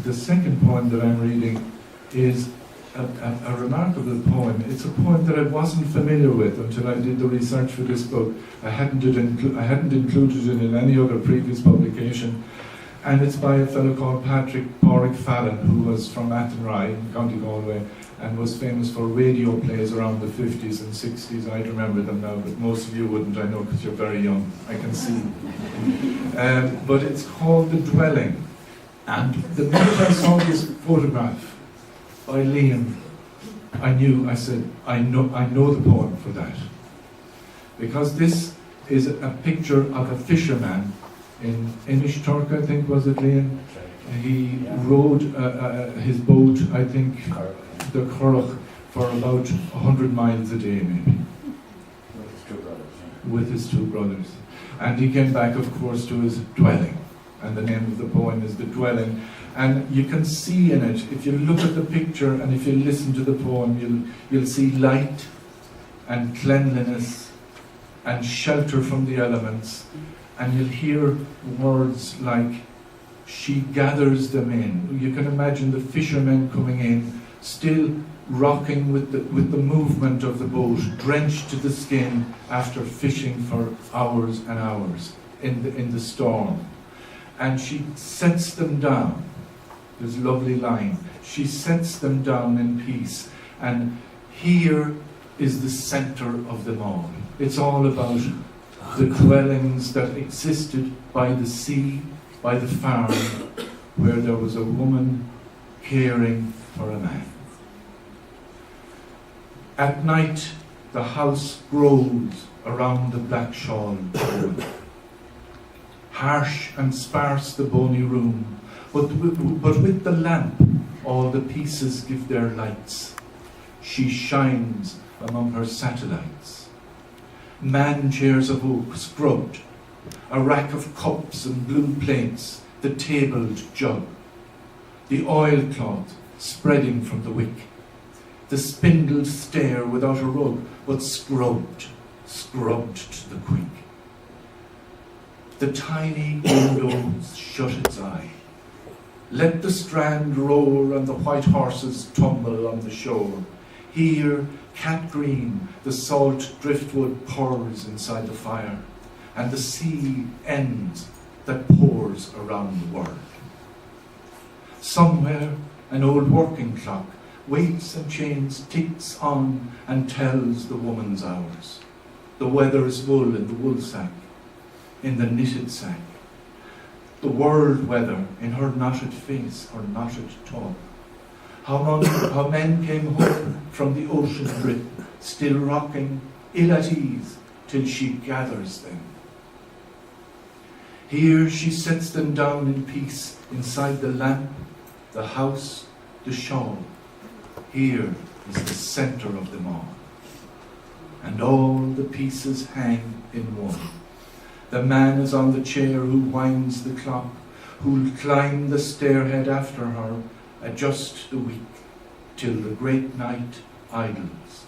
the second poem that I'm reading is a remarkable poem. It's a poem that I wasn't familiar with until I did the research for this book. I hadn't included it in any other previous publication. And it's by a fellow called Patrick Fallon, who was from Athenry in County Galway and was famous for radio plays around the 50s and 60s. I'd remember them now, but most of you wouldn't, I know, because you're very young, I can see. But it's called The Dwelling. And the minute I saw this photograph by Liam, I said, I know the poem for that. Because this is a picture of a fisherman in Inishturk, I think, was it, Liam? He rowed his boat, I think, the Curragh, for about 100 miles a day, maybe. With his two brothers. And he came back, of course, to his dwelling. And the name of the poem is The Dwelling. And you can see in it, if you look at the picture and if you listen to the poem, you'll see light and cleanliness and shelter from the elements. And you'll hear words like, she gathers them in. You can imagine the fishermen coming in, still rocking with the movement of the boat, drenched to the skin after fishing for hours and hours in the storm. And she sets them down. There's a lovely line. She sets them down in peace. And here is the center of them all. It's all about the dwellings that existed by the sea, by the farm, where there was a woman caring for a man. At night, the house grows around the black shawl pole. Harsh and sparse the bony room, but with the lamp, all the pieces give their lights. She shines among her satellites. Man chairs of oak scrubbed, a rack of cups and blue plates, the tabled jug, the oilcloth spreading from the wick, the spindled stair without a rug, but scrubbed to the quick. The tiny windows shut its eye. Let the strand roar and the white horses tumble on the shore. Here, cat green, the salt driftwood purrs inside the fire, and the sea ends that pours around the world. Somewhere, an old working clock waits and chains ticks on and tells the woman's hours. The weather's wool in the wool sack, in the knitted sack. The world weather in her knotted face, her knotted talk. How men came home from the ocean grip, still rocking, ill at ease, till she gathers them. Here she sets them down in peace, inside the lamp, the house, the shawl. Here is the center of them all. And all the pieces hang in one. The man is on the chair who winds the clock, who'll climb the stairhead after her, adjust the week, till the great night idles,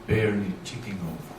barely ticking over.